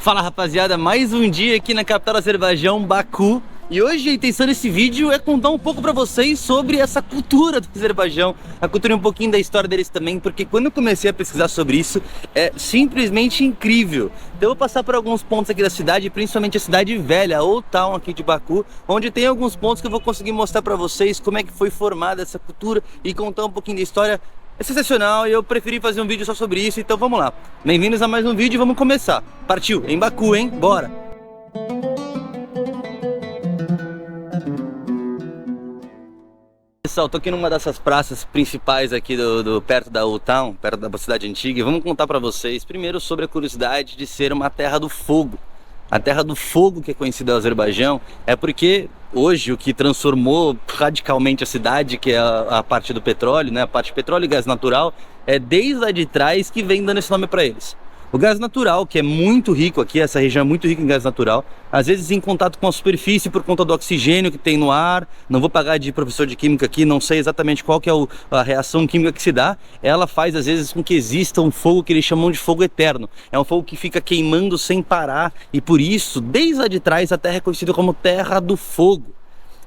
Fala rapaziada, mais um dia aqui na capital do Azerbaijão, Baku. E hoje a intenção desse vídeo é contar um pouco pra vocês sobre essa cultura do Azerbaijão, a cultura e um pouquinho da história deles também, porque quando eu comecei a pesquisar sobre isso, é simplesmente incrível. Então eu vou passar por alguns pontos aqui da cidade, principalmente a cidade velha, Old Town aqui de Baku, onde tem alguns pontos que eu vou conseguir mostrar pra vocês como é que foi formada essa cultura e contar um pouquinho da história. É sensacional e eu preferi fazer um vídeo só sobre isso, então vamos lá. Bem-vindos a mais um vídeo e vamos começar. Partiu, em Baku, hein? Bora! Pessoal, tô aqui numa dessas praças principais aqui perto da Old Town, perto da cidade antiga, e vamos contar pra vocês primeiro sobre a curiosidade de ser uma terra do fogo. A terra do fogo que é conhecida no Azerbaijão é porque hoje o que transformou radicalmente a cidade, que é a parte do petróleo, né, a parte de petróleo e gás natural, é desde lá de trás que vem dando esse nome para eles. O gás natural, que é muito rico aqui, essa região é muito rica em gás natural, às vezes em contato com a superfície por conta do oxigênio que tem no ar. Não vou pagar de professor de química aqui, não sei exatamente qual que é a reação química que se dá. Ela faz às vezes com que exista um fogo que eles chamam de fogo eterno. É um fogo que fica queimando sem parar e por isso, desde lá de trás, a terra é conhecida como Terra do Fogo.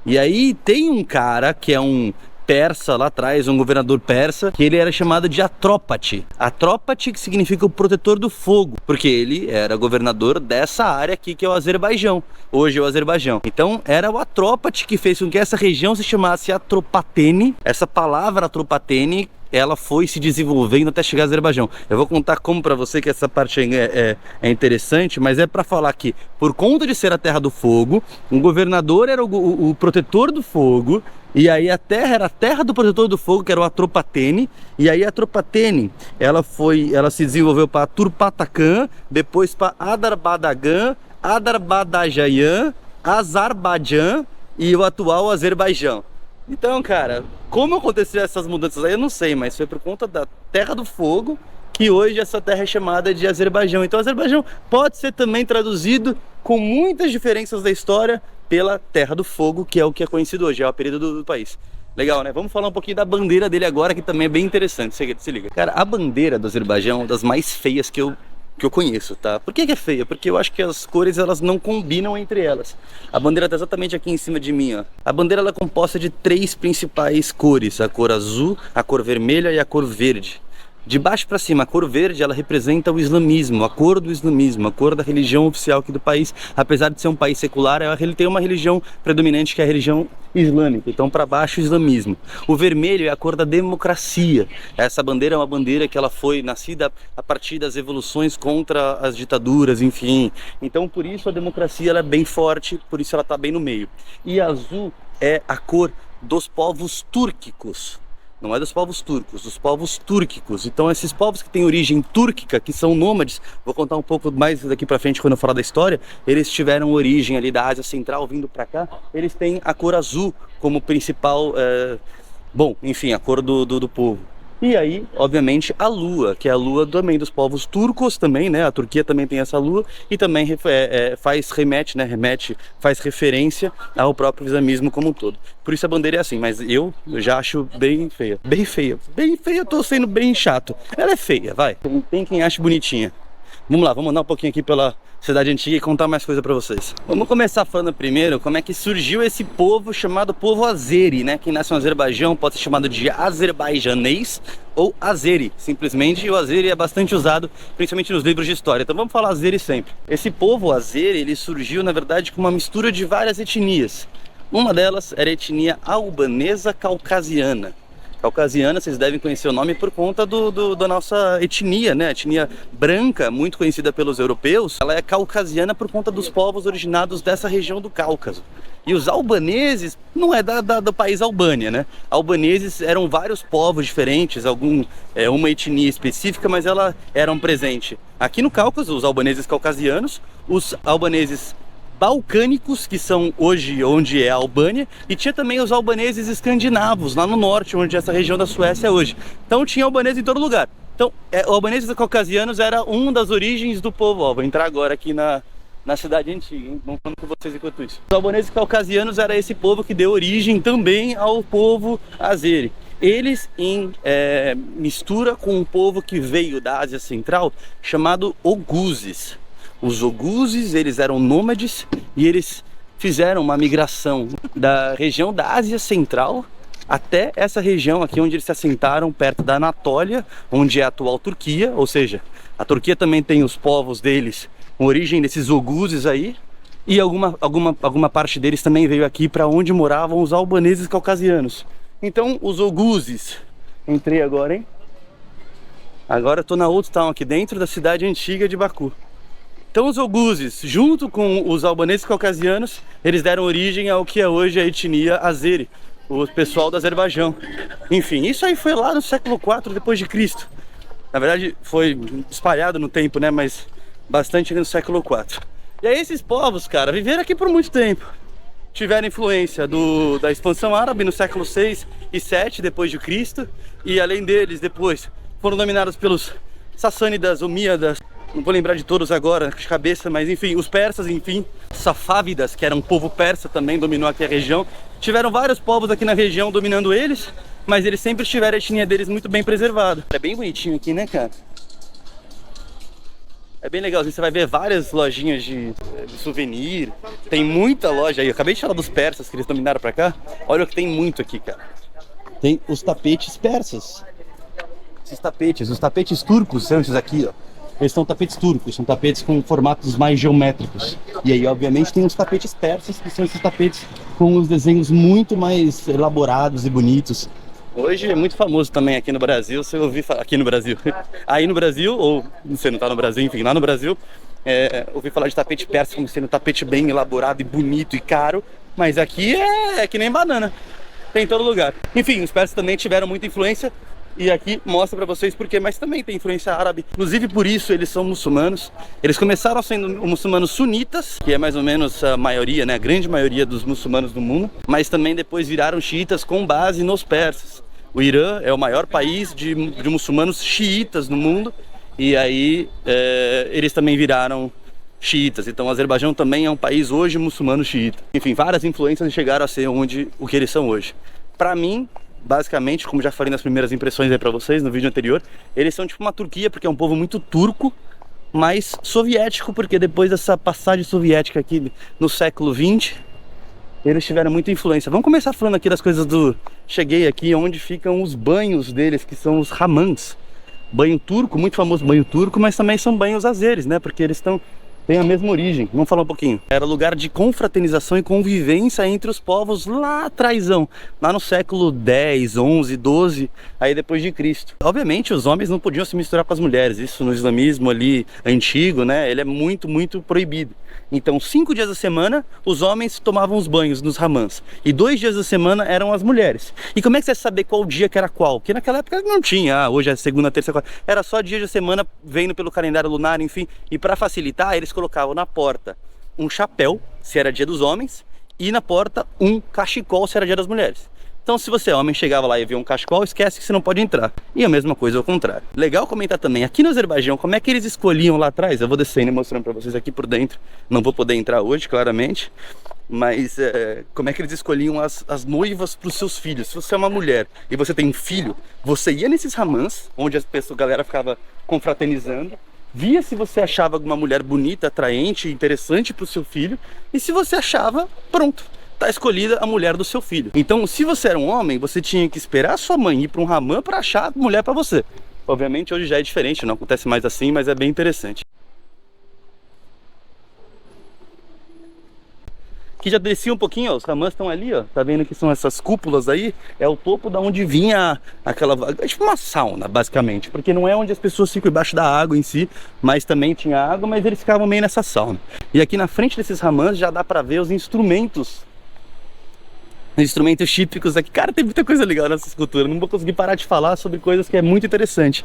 E aí tem um cara que é um persa lá atrás, um governador persa, que ele era chamado de Atrópate. Atrópate que significa o protetor do fogo, porque ele era governador dessa área aqui que é o Azerbaijão, hoje é o Azerbaijão. Então era o Atrópate que fez com que essa região se chamasse Atropatene. Essa palavra Atropatene, ela foi se desenvolvendo até chegar ao Azerbaijão. Eu vou contar como para você, que essa parte é interessante, mas é para falar que por conta de ser a terra do fogo, um governador era o protetor do fogo, e aí a terra era a terra do protetor do fogo, que era o Atropatene. E aí a Atropatene, ela se desenvolveu para Turpatakan, depois para Adarbadagan, Adarbadajayan, Azerbaijão e o atual Azerbaijão. Então, cara, como aconteceu essas mudanças aí eu não sei, mas foi por conta da Terra do Fogo que hoje essa terra é chamada de Azerbaijão. Então Azerbaijão pode ser também traduzido com muitas diferenças da história pela Terra do Fogo, que é o que é conhecido hoje, é o apelido do país. Legal, né? Vamos falar um pouquinho da bandeira dele agora, que também é bem interessante, se liga. Cara, a bandeira do Azerbaijão é uma das mais feias que eu conheço, tá? Por que é feia? Porque eu acho que as cores elas não combinam entre elas. A bandeira tá exatamente aqui em cima de mim, ó. A bandeira ela é composta de três principais cores: a cor azul, a cor vermelha e a cor verde. De baixo para cima, a cor verde ela representa o islamismo, a cor do islamismo, a cor da religião oficial aqui do país. Apesar de ser um país secular, ele tem uma religião predominante que é a religião islâmica. Então para baixo o islamismo. O vermelho é a cor da democracia. Essa bandeira é uma bandeira que ela foi nascida a partir das evoluções contra as ditaduras, enfim. Então por isso a democracia ela é bem forte, por isso ela está bem no meio. E azul é a cor dos povos túrquicos. Não é dos povos turcos, dos povos túrquicos. Então esses povos que têm origem túrquica, que são nômades, vou contar um pouco mais daqui pra frente quando eu falar da história, eles tiveram origem ali da Ásia Central, vindo pra cá, eles têm a cor azul como principal, bom, enfim, a cor do povo. E aí, obviamente, a lua, que é a lua também dos povos turcos também, né? A Turquia também tem essa lua e também faz referência ao próprio islamismo como um todo. Por isso a bandeira é assim, mas eu já acho bem feia. Bem feia. Bem feia, eu tô sendo bem chato. Ela é feia, vai. Tem quem ache bonitinha. Vamos lá, vamos andar um pouquinho aqui pela cidade antiga e contar mais coisa pra vocês. Vamos começar falando primeiro como é que surgiu esse povo chamado povo Azeri, né? Quem nasce no Azerbaijão pode ser chamado de azerbajanês ou Azeri, simplesmente. E o Azeri é bastante usado, principalmente nos livros de história. Então vamos falar Azeri sempre. Esse povo Azeri, ele surgiu, na verdade, com uma mistura de várias etnias. Uma delas era a etnia albanesa caucasiana. Caucasiana, vocês devem conhecer o nome por conta da nossa etnia, né? A etnia branca, muito conhecida pelos europeus, ela é caucasiana por conta dos povos originados dessa região do Cáucaso. E os albaneses não é do país Albânia, né? Albaneses eram vários povos diferentes, uma etnia específica, mas ela era presente aqui no Cáucaso, os albaneses caucasianos, os albaneses balcânicos, que são hoje onde é a Albânia, e tinha também os albaneses escandinavos, lá no norte, onde essa região da Suécia é hoje. Então tinha albanês em todo lugar. Então, os albaneses caucasianos era uma das origens do povo. Ó, vou entrar agora aqui na cidade antiga, hein? Vamos falando com vocês enquanto isso. Os albaneses caucasianos era esse povo que deu origem também ao povo Azeri. Eles em mistura com um povo que veio da Ásia Central, chamado Oguzes. Os oguzes, eles eram nômades e eles fizeram uma migração da região da Ásia Central até essa região aqui onde eles se assentaram, perto da Anatólia, onde é a atual Turquia. Ou seja, a Turquia também tem os povos deles, com origem desses oguzes aí. E alguma parte deles também veio aqui para onde moravam os albaneses caucasianos. Então, os oguzes... Entrei agora, hein? Agora eu tô na Old Town, aqui dentro da cidade antiga de Baku. Então os oguzes, junto com os albaneses caucasianos, eles deram origem ao que é hoje a etnia azeri, o pessoal do Azerbaijão. Enfim, isso aí foi lá no século IV depois de Cristo. Na verdade foi espalhado no tempo, né? Mas bastante no século IV. E aí esses povos, cara, viveram aqui por muito tempo. Tiveram influência da expansão árabe no século 6 e 7 depois de Cristo. E além deles, depois foram dominados pelos sassânidas, omíadas, não vou lembrar de todos agora de cabeça, mas enfim, os persas, enfim, safávidas, que era um povo persa, também dominou aqui a região. Tiveram vários povos aqui na região dominando eles, mas eles sempre tiveram a etnia deles muito bem preservada. É bem bonitinho aqui, né, cara? É bem legal, você vai ver várias lojinhas de souvenir, tem muita loja aí. Eu acabei de falar dos persas que eles dominaram pra cá, olha o que tem muito aqui, cara. Tem os tapetes persas. Os tapetes turcos são esses aqui, ó. Eles são tapetes turcos, são tapetes com formatos mais geométricos. E aí, obviamente, tem os tapetes persas, que são esses tapetes com os desenhos muito mais elaborados e bonitos. Hoje é muito famoso também aqui no Brasil, você ouvir falar, aqui no Brasil, aí no Brasil, ou você não tá no Brasil, enfim, lá no Brasil, ouvi falar de tapete persa como sendo um tapete bem elaborado e bonito e caro, mas aqui é que nem banana, tem em todo lugar. Enfim, os persas também tiveram muita influência, e aqui mostra pra vocês porquê, mas também tem influência árabe. Inclusive por isso eles são muçulmanos. Eles começaram sendo muçulmanos sunitas, que é mais ou menos a maioria, né, a grande maioria dos muçulmanos do mundo, mas também depois viraram xiitas com base nos persas. O Irã é o maior país de muçulmanos xiitas no mundo, e aí eles também viraram xiitas. Então o Azerbaijão também é um país hoje muçulmano xiita. Enfim, várias influências chegaram a ser o que eles são hoje. Pra mim, basicamente, como já falei nas primeiras impressões aí pra vocês, no vídeo anterior, eles são tipo uma Turquia, porque é um povo muito turco, mas soviético, porque depois dessa passagem soviética aqui no século XX, eles tiveram muita influência. Vamos começar falando aqui das coisas do... Cheguei aqui onde ficam os banhos deles, que são os hamams. Banho turco, muito famoso banho turco, mas também são banhos azeres, né? Porque eles têm a mesma origem. Vamos falar um pouquinho. Era lugar de confraternização e convivência entre os povos lá atrásão, lá no século 10, 11, 12, aí depois de Cristo. Obviamente os homens não podiam se misturar com as mulheres. Isso no islamismo ali antigo, né? Ele é muito, muito proibido. Então 5 dias da semana os homens tomavam os banhos nos hamams e 2 dias da semana eram as mulheres. E como é que você ia saber qual dia que era qual? Porque naquela época não tinha, hoje é segunda, terça, quarta. Era só dia da semana vendo pelo calendário lunar, enfim. E para facilitar, eles colocavam na porta um chapéu, se era dia dos homens, e na porta um cachecol, se era dia das mulheres. Então se você é homem, chegava lá e via um cachecol, esquece que você não pode entrar. E a mesma coisa ao contrário. Legal comentar também, aqui no Azerbaijão, como é que eles escolhiam lá atrás? Eu vou descendo e mostrando pra vocês aqui por dentro. Não vou poder entrar hoje, claramente. Mas como é que eles escolhiam as noivas pros seus filhos? Se você é uma mulher e você tem um filho, você ia nesses hamams, onde a galera ficava confraternizando, via se você achava alguma mulher bonita, atraente, interessante pro seu filho. E se você achava, pronto, tá escolhida a mulher do seu filho. Então, se você era um homem, você tinha que esperar a sua mãe ir para um hammam para achar a mulher para você. Obviamente hoje já é diferente, não acontece mais assim, mas é bem interessante. Aqui já desci um pouquinho, ó, os hammams estão ali, ó. Tá vendo que são essas cúpulas aí? É o topo da onde vinha aquela... É tipo uma sauna, basicamente. Porque não é onde as pessoas ficam embaixo da água em si, mas também tinha água, mas eles ficavam meio nessa sauna. E aqui na frente desses hammams já dá para ver os instrumentos típicos aqui. Cara, tem muita coisa legal nessa escultura. Não vou conseguir parar de falar sobre coisas que é muito interessante.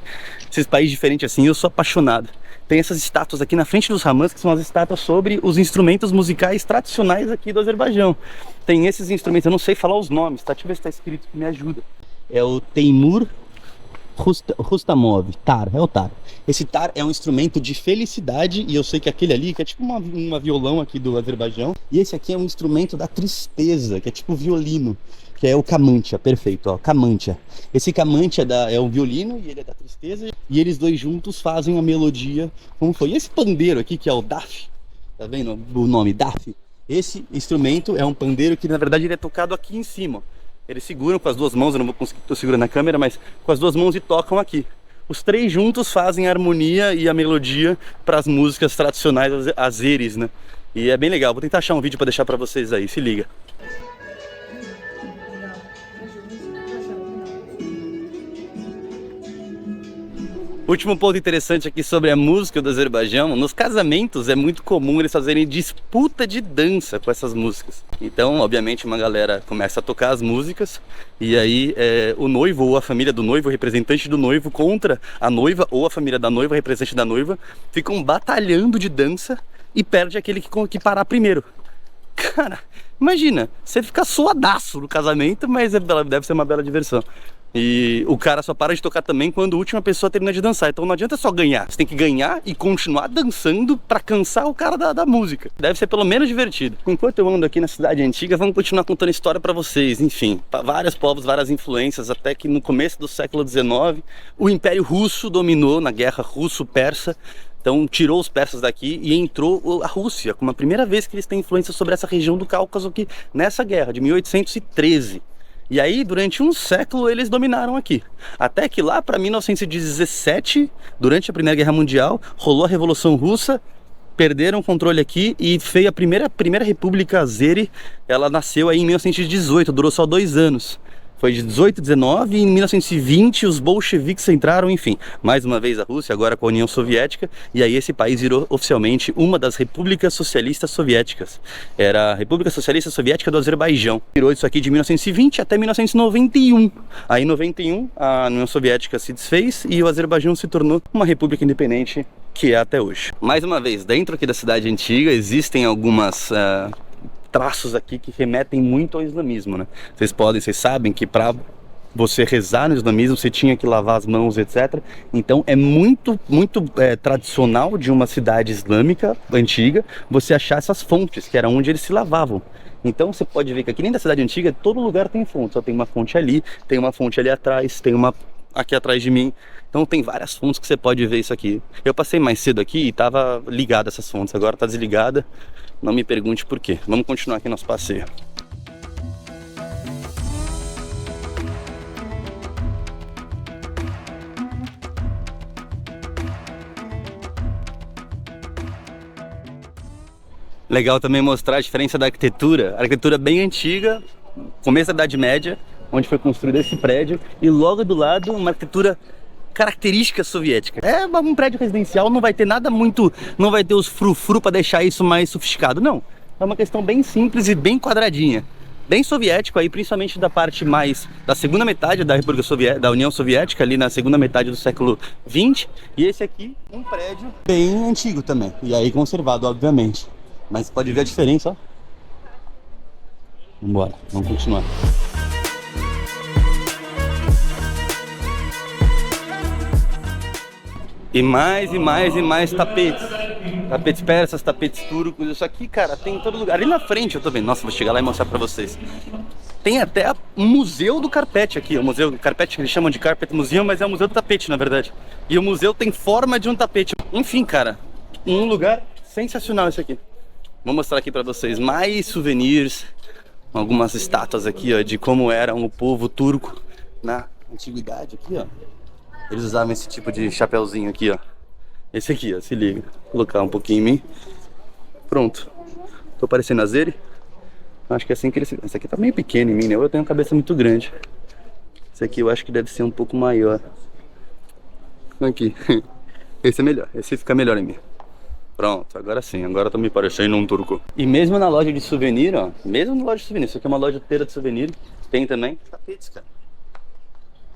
Esses países diferentes assim, eu sou apaixonado. Tem essas estátuas aqui na frente dos hammams, que são as estátuas sobre os instrumentos musicais tradicionais aqui do Azerbaijão. Tem esses instrumentos, eu não sei falar os nomes, tá? Deixa eu ver se tá escrito, que me ajuda. É o Teimur Rustamov, tar, é o tar. Esse tar é um instrumento de felicidade, e eu sei que aquele ali, que é tipo uma violão aqui do Azerbaijão, e esse aqui é um instrumento da tristeza, que é tipo violino. que é o Kamantia, perfeito, ó, Kamantia. Esse Kamantia é o violino e ele é da tristeza, e eles dois juntos fazem a melodia, como foi. E esse pandeiro aqui, que é o daf, tá vendo o nome, daf? Esse instrumento é um pandeiro que na verdade ele é tocado aqui em cima. Eles seguram com as duas mãos, eu não vou conseguir, tô segurando na câmera, mas com as duas mãos e tocam aqui. Os três juntos fazem a harmonia e a melodia para as músicas tradicionais azeres, né? E é bem legal, vou tentar achar um vídeo para deixar para vocês aí, se liga. Último ponto interessante aqui sobre a música do Azerbaijão: nos casamentos é muito comum eles fazerem disputa de dança com essas músicas. Então, obviamente, uma galera começa a tocar as músicas e aí o noivo ou a família do noivo, o representante do noivo contra a noiva, ou a família da noiva, o representante da noiva, ficam batalhando de dança e perde aquele que parar primeiro. Cara, imagina, você fica suadaço no casamento, mas deve ser uma bela diversão. E o cara só para de tocar também quando a última pessoa termina de dançar. Então não adianta só ganhar, você tem que ganhar e continuar dançando pra cansar o cara da música. Deve ser pelo menos divertido. Enquanto eu ando aqui na cidade antiga, vamos continuar contando história pra vocês. Enfim, vários povos, várias influências, até que no começo do século XIX o Império Russo dominou na guerra russo-persa. Então tirou os persas daqui e entrou a Rússia, como a primeira vez que eles têm influência sobre essa região do Cáucaso aqui, nessa guerra de 1813. E aí, durante um século, eles dominaram aqui. Até que lá para 1917, durante a Primeira Guerra Mundial, rolou a Revolução Russa, perderam o controle aqui e veio a primeira República Azeri. Ela nasceu aí em 1918, durou só 2 anos. Foi de 18, 19 e em 1920 os bolcheviques entraram, enfim, mais uma vez a Rússia, agora com a União Soviética, e aí esse país virou oficialmente uma das repúblicas socialistas soviéticas. Era a República Socialista Soviética do Azerbaijão. Virou isso aqui de 1920 até 1991. Aí em 91 a União Soviética se desfez e o Azerbaijão se tornou uma república independente que é até hoje. Mais uma vez, dentro aqui da cidade antiga existem algumas traços aqui que remetem muito ao islamismo, né? Vocês sabem que para você rezar no islamismo você tinha que lavar as mãos, etc. Então é muito tradicional de uma cidade islâmica antiga você achar essas fontes, que era onde eles se lavavam. Então você pode ver que aqui nem da cidade antiga todo lugar tem fonte. Só tem uma fonte ali, tem uma fonte ali atrás, tem uma aqui atrás de mim. Então tem várias fontes que você pode ver isso aqui. Eu passei mais cedo aqui e estava ligada essas fontes, agora está desligada. Não me pergunte por quê. Vamos continuar aqui nosso passeio. Legal também mostrar a diferença da arquitetura. A arquitetura bem antiga, começo da Idade Média, onde foi construído esse prédio, e logo do lado uma arquitetura característica soviética. É um prédio residencial, não vai ter nada muito, não vai ter os frufru para deixar isso mais sofisticado, não. É uma questão bem simples e bem quadradinha. Bem soviético aí, principalmente da parte mais da segunda metade da República Soviética, da União Soviética, ali na segunda metade do século XX. E esse aqui, um prédio bem antigo também, e aí conservado, obviamente. Mas pode ver a diferença, ó. Vambora, vamos continuar. E mais tapetes. Tapetes persas, tapetes turcos. Isso aqui, cara, tem em todo lugar. Ali na frente eu tô vendo. Nossa, vou chegar lá e mostrar pra vocês. Tem até o Museu do Carpete aqui. O Museu do Carpete, que eles chamam de Carpet Museum, mas é o Museu do Tapete, na verdade. E o museu tem forma de um tapete. Enfim, cara, um lugar sensacional esse aqui. Vou mostrar aqui pra vocês mais souvenirs. Algumas estátuas aqui, ó, de como era o povo turco na antiguidade aqui, ó. Eles usavam esse tipo de chapéuzinho aqui, ó. Esse aqui, ó, se liga. Vou colocar um pouquinho em mim. Pronto. Tô parecendo azeri. Acho que é assim que eles... Esse aqui tá meio pequeno em mim, né? Eu tenho uma cabeça muito grande. Esse aqui eu acho que deve ser um pouco maior. Aqui. Esse é melhor. Esse fica melhor em mim. Pronto, agora sim. Agora tô me parecendo um turco. E mesmo na loja de souvenir, ó. Mesmo na loja de souvenir. Isso aqui é uma loja inteira de souvenir. Tem também tapetes, cara.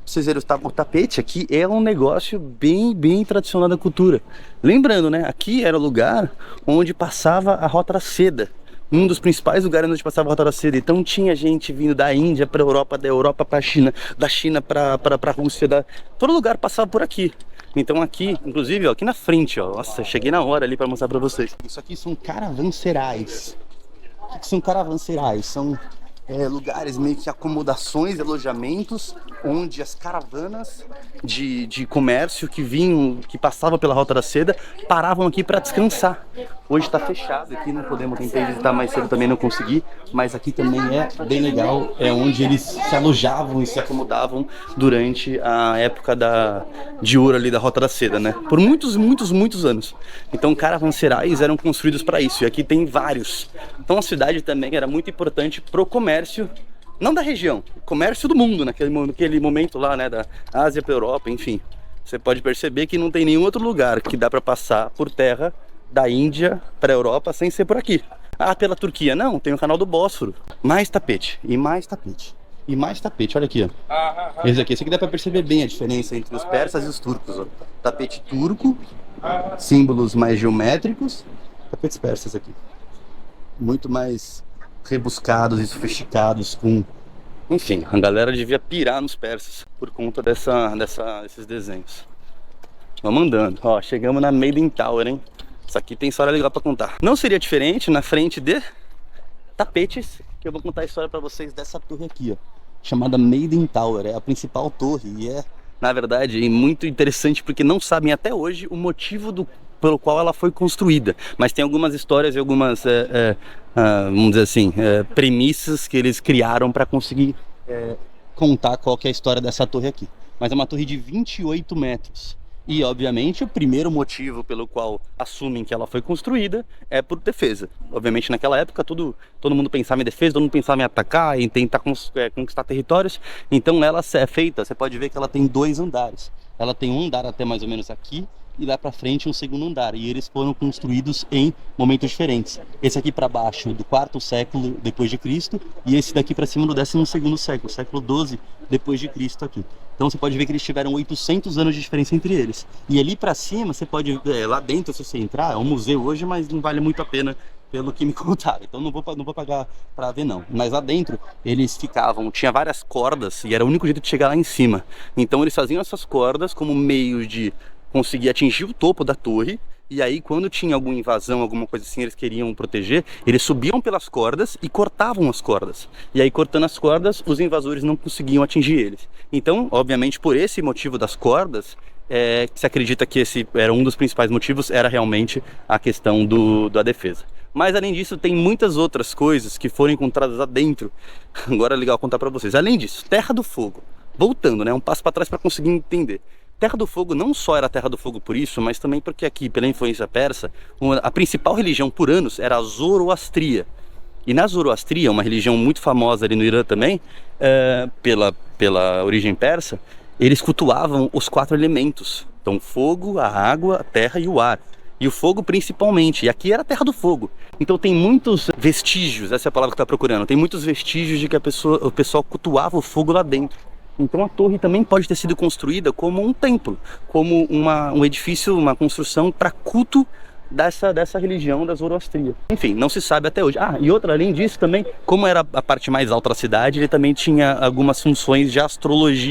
Vocês verem, o tapete aqui é um negócio bem tradicional da cultura. Lembrando, né? Aqui era o lugar onde passava a Rota da Seda. Um dos principais lugares onde passava a Rota da Seda. Então tinha gente vindo da Índia para a Europa, da Europa para a China, da China para a Rússia. Todo lugar passava por aqui. Então aqui, inclusive, ó, aqui na frente, ó. Nossa, cheguei na hora ali para mostrar para vocês. Isso aqui são caravanserais. O que são caravanserais? São lugares meio que acomodações, alojamentos, onde as caravanas de comércio que vinham, que passavam pela Rota da Seda, paravam aqui para descansar. Hoje está fechado aqui, não podemos, tentei visitar mais cedo, também não consegui, mas aqui também é bem legal, é onde eles se alojavam e se acomodavam durante a época de ouro ali da Rota da Seda, né? Por muitos anos. Então caravanserais eram construídos para isso, e aqui tem vários. Então a cidade também era muito importante pro comércio, não da região, comércio do mundo naquele momento lá, né, da Ásia para Europa, enfim. Você pode perceber que não tem nenhum outro lugar que dá para passar por terra da Índia para a Europa sem ser por aqui. Ah, pela Turquia, não, tem o canal do Bósforo. Mais tapete, e mais tapete, e mais tapete, olha aqui, ó. Esse aqui dá para perceber bem a diferença entre os persas e os turcos, ó. Tapete turco, símbolos mais geométricos, tapetes persas aqui. Muito mais rebuscados e sofisticados, com... Enfim, a galera devia pirar nos persas por conta desses desenhos. Vamos andando. Ó, chegamos na Maiden Tower, hein? Isso aqui tem história legal pra contar. Não seria diferente na frente de tapetes, que eu vou contar a história pra vocês dessa torre aqui, ó. Chamada Maiden Tower, é a principal torre e é, na verdade, muito interessante porque não sabem até hoje o motivo pelo qual ela foi construída. Mas tem algumas histórias e algumas, vamos dizer assim, premissas que eles criaram para conseguir contar qual que é a história dessa torre aqui. Mas é uma torre de 28 metros. E, obviamente, o primeiro motivo pelo qual assumem que ela foi construída é por defesa. Obviamente, naquela época, todo mundo pensava em defesa, todo mundo pensava em atacar, em tentar conquistar territórios. Então, ela é feita, você pode ver que ela tem 2 andares. Ela tem um andar até mais ou menos aqui, e lá para frente um segundo andar, e eles foram construídos em momentos diferentes. Esse aqui para baixo do 4º século depois de Cristo, e esse daqui para cima do 12º século, século 12 depois de Cristo aqui. Então você pode ver que eles tiveram 800 anos de diferença entre eles. E ali para cima você pode ver, lá dentro, se você entrar, é um museu hoje, mas não vale muito a pena pelo que me contaram, então não vou pagar para ver não. Mas lá dentro eles ficavam, tinha várias cordas e era o único jeito de chegar lá em cima. Então eles faziam essas cordas como meio de conseguir atingir o topo da torre, e aí quando tinha alguma invasão, alguma coisa assim, eles queriam proteger, eles subiam pelas cordas e cortavam as cordas. E aí cortando as cordas, os invasores não conseguiam atingir eles. Então, obviamente, por esse motivo das cordas, se acredita que esse era um dos principais motivos, era realmente a questão da defesa. Mas além disso, tem muitas outras coisas que foram encontradas lá dentro. Agora é legal contar para vocês. Além disso, Terra do Fogo. Voltando, né, um passo para trás para conseguir entender. Terra do Fogo não só era Terra do Fogo por isso, mas também porque aqui, pela influência persa, a principal religião por anos era a Zoroastria. E na Zoroastria, uma religião muito famosa ali no Irã também, pela origem persa, eles cultuavam os 4 elementos. Então, o fogo, a água, a terra e o ar. E o fogo principalmente. E aqui era a Terra do Fogo. Então tem muitos vestígios, essa é a palavra que está procurando, tem muitos vestígios de que o pessoal cultuava o fogo lá dentro. Então a torre também pode ter sido construída como um templo, como um edifício, uma construção para culto dessa religião da Zoroastria. Enfim, não se sabe até hoje. Ah, e outra, além disso também, como era a parte mais alta da cidade, ele também tinha algumas funções de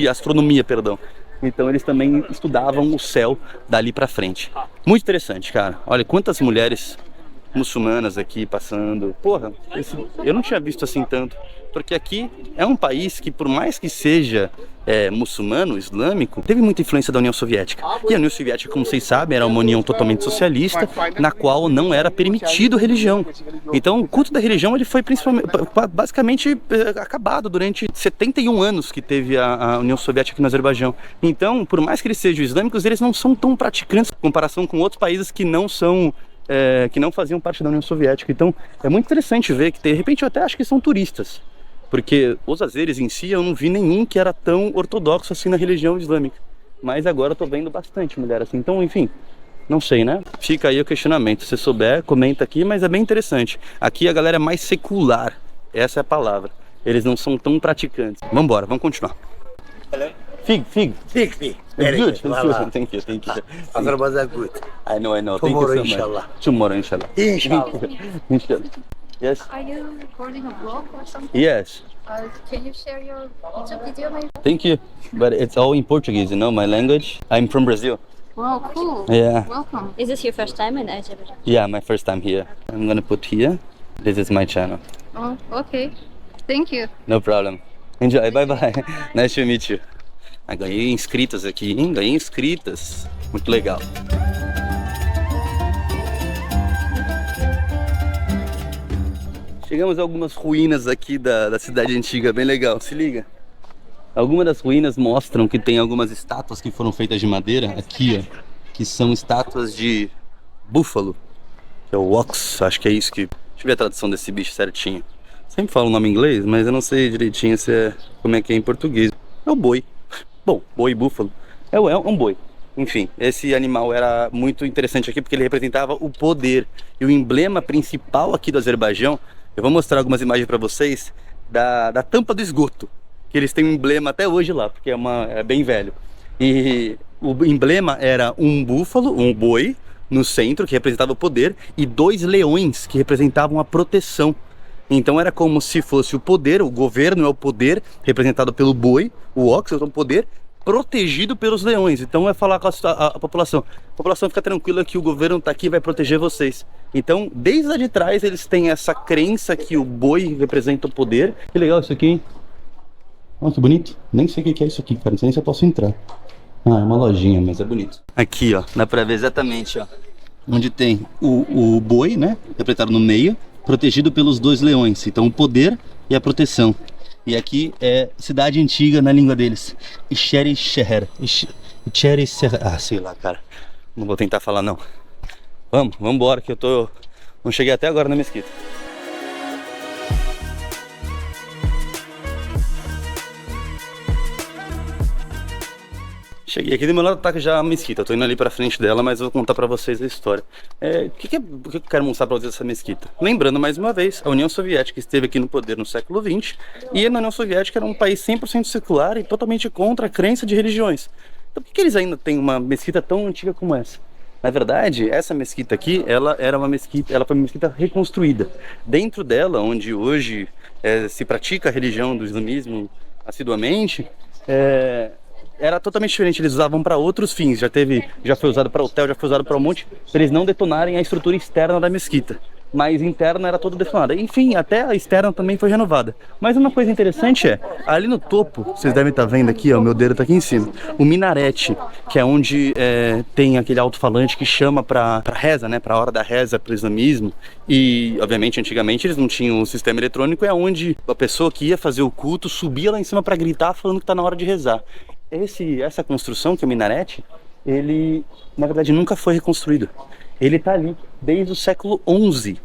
astronomia, perdão. Então eles também estudavam o céu dali para frente. Muito interessante, cara. Olha quantas mulheres muçulmanas aqui passando. Porra, eu não tinha visto assim tanto. Porque aqui é um país que, por mais que seja muçulmano, islâmico, teve muita influência da União Soviética. E a União Soviética, como vocês sabem, era uma união totalmente socialista, na qual não era permitido religião. Então o culto da religião ele foi basicamente acabado durante 71 anos que teve a União Soviética aqui no Azerbaijão. Então, por mais que eles sejam islâmicos, eles não são tão praticantes em comparação com outros países que não são... que não faziam parte da União Soviética. Então é muito interessante ver que de repente eu até acho que são turistas, porque os azeres em si eu não vi nenhum que era tão ortodoxo assim na religião islâmica, mas agora eu tô vendo bastante mulher assim. Então, enfim, não sei, né? Fica aí o questionamento, se souber, comenta aqui, mas é bem interessante. Aqui a galera é mais secular, essa é a palavra, eles não são tão praticantes. Vambora, vamos continuar. Fig. Very Good. good. Wallah. Thank you. Azerbaijan good. I know. Tomorrow, Thank you so much. inshallah. Tomorrow, inshallah. Inshallah. Yes. Are you recording a vlog or something? Yes. Can you share your YouTube video maybe? Thank you. But it's all in Portuguese, my language. I'm from Brazil. Wow, cool. Yeah. Welcome. Is this your first time in Azerbaijan? Yeah, my first time here. I'm gonna put here. This is my channel. Oh, okay. Thank you. No problem. Enjoy, bye bye. Nice to meet you. Ah, ganhei inscritas aqui, hein? Ganhei inscritas. Muito legal. Chegamos a algumas ruínas aqui da cidade antiga, bem legal, se liga. Algumas das ruínas mostram que tem algumas estátuas que foram feitas de madeira, aqui ó, que são estátuas de búfalo, que é o ox, acho que é isso que... Deixa eu ver a tradução desse bicho certinho. Sempre falo o nome em inglês, mas eu não sei direitinho como é que é em português. É o boi. Bom, boi, búfalo. É um boi. Enfim, esse animal era muito interessante aqui porque ele representava o poder. E o emblema principal aqui do Azerbaijão, eu vou mostrar algumas imagens para vocês da tampa do esgoto. Que eles têm um emblema até hoje lá, porque é bem velho. E o emblema era um búfalo, um boi, no centro, que representava o poder, e 2 leões, que representavam a proteção. Então era como se fosse o poder, o governo é o poder, representado pelo boi, o ox é o poder, protegido pelos leões. Então é falar com a população. A população fica tranquila que o governo está aqui e vai proteger vocês. Então, desde lá de trás, eles têm essa crença que o boi representa o poder. Que legal isso aqui, hein? Olha que bonito. Nem sei o que é isso aqui, cara. Não sei nem se eu posso entrar. Ah, é uma lojinha, mas é bonito. Aqui, ó, dá pra ver exatamente, ó, onde tem o boi, né, representado no meio, protegido pelos 2 leões. Então, o poder e a proteção. E aqui é cidade antiga na língua deles. Ixeri-Sheher. Ah, sei lá, cara. Não vou tentar falar, não. Vamos embora, que eu não cheguei até agora na mesquita. Cheguei aqui, do meu lado tá já a mesquita, eu tô indo ali pra frente dela, mas eu vou contar pra vocês a história. O que eu quero mostrar pra vocês dessa mesquita? Lembrando mais uma vez, a União Soviética esteve aqui no poder no século XX, e na União Soviética era um país 100% secular e totalmente contra a crença de religiões. Então por que eles ainda têm uma mesquita tão antiga como essa? Na verdade, essa mesquita aqui, ela foi uma mesquita reconstruída. Dentro dela, onde hoje se pratica a religião do islamismo assiduamente, era totalmente diferente, eles usavam para outros fins, já foi usado para hotel, já foi usado para um monte, para eles não detonarem a estrutura externa da mesquita, mas interna era toda detonada. Enfim, até a externa também foi renovada. Mas uma coisa interessante ali no topo, vocês devem estar vendo aqui, ó, o meu dedo tá aqui em cima, o minarete, que é onde tem aquele alto-falante que chama para reza, né, para a hora da reza, para o islamismo. E, obviamente, antigamente eles não tinham o sistema eletrônico, é onde a pessoa que ia fazer o culto subia lá em cima para gritar falando que tá na hora de rezar. Essa construção, que é o minarete, ele na verdade nunca foi reconstruído. Ele está ali desde o século XI,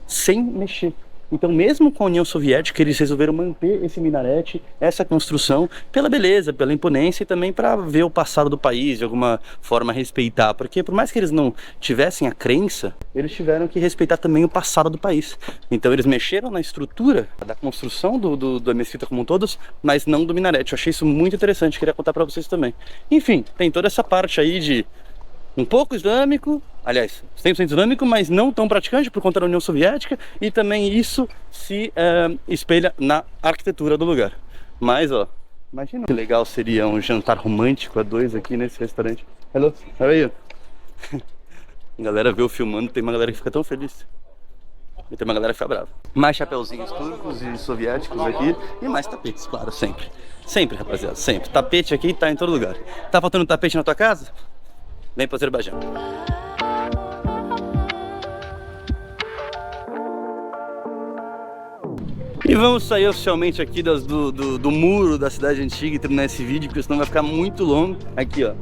sem mexer. Então, mesmo com a União Soviética, eles resolveram manter esse minarete, essa construção, pela beleza, pela imponência e também para ver o passado do país, de alguma forma respeitar. Porque por mais que eles não tivessem a crença, eles tiveram que respeitar também o passado do país. Então eles mexeram na estrutura da construção da mesquita como um todos, mas não do minarete. Eu achei isso muito interessante, queria contar para vocês também. Enfim, tem toda essa parte aí de um pouco islâmico, aliás, 100% islâmico, mas não tão praticante por conta da União Soviética, e também isso se espelha na arquitetura do lugar. Mas, ó, imagina que legal seria um jantar romântico a 2 aqui nesse restaurante. Hello, how are you? A galera vê eu filmando, tem uma galera que fica tão feliz. E tem uma galera que fica brava. Mais chapeuzinhos turcos e soviéticos aqui, e mais tapetes, claro, sempre. Sempre, rapaziada, sempre. Tapete aqui tá em todo lugar. Tá faltando tapete na tua casa? Vem para o Azerbaijão. E vamos sair oficialmente aqui do muro da cidade antiga e terminar esse vídeo, porque senão vai ficar muito longo. Aqui, ó,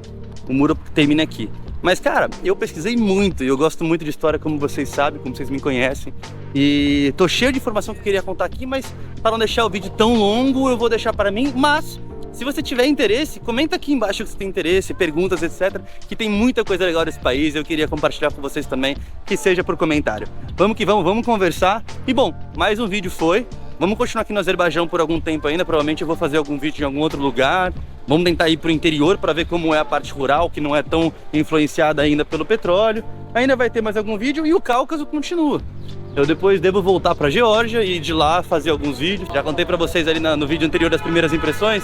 o muro termina aqui. Mas, cara, eu pesquisei muito e eu gosto muito de história, como vocês sabem, como vocês me conhecem. E tô cheio de informação que eu queria contar aqui, mas para não deixar o vídeo tão longo, eu vou deixar para mim. Mas se você tiver interesse, comenta aqui embaixo que você tem interesse, perguntas, etc. Que tem muita coisa legal desse país, eu queria compartilhar com vocês também, que seja por comentário. Vamos que vamos, vamos conversar. E bom, mais um vídeo foi. Vamos continuar aqui no Azerbaijão por algum tempo ainda, provavelmente eu vou fazer algum vídeo em algum outro lugar. Vamos tentar ir para o interior para ver como é a parte rural, que não é tão influenciada ainda pelo petróleo. Ainda vai ter mais algum vídeo e o Cáucaso continua. Eu depois devo voltar para a Geórgia e de lá fazer alguns vídeos. Já contei para vocês ali no vídeo anterior das primeiras impressões.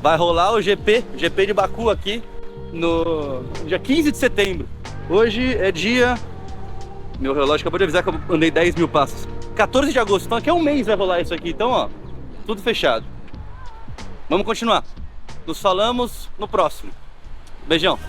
Vai rolar o GP de Baku aqui no dia 15 de setembro. Hoje é dia... Meu relógio acabou de avisar que eu andei 10 mil passos. 14 de agosto, então daqui a um mês vai rolar isso aqui. Então, ó, tudo fechado. Vamos continuar. Nos falamos no próximo. Beijão.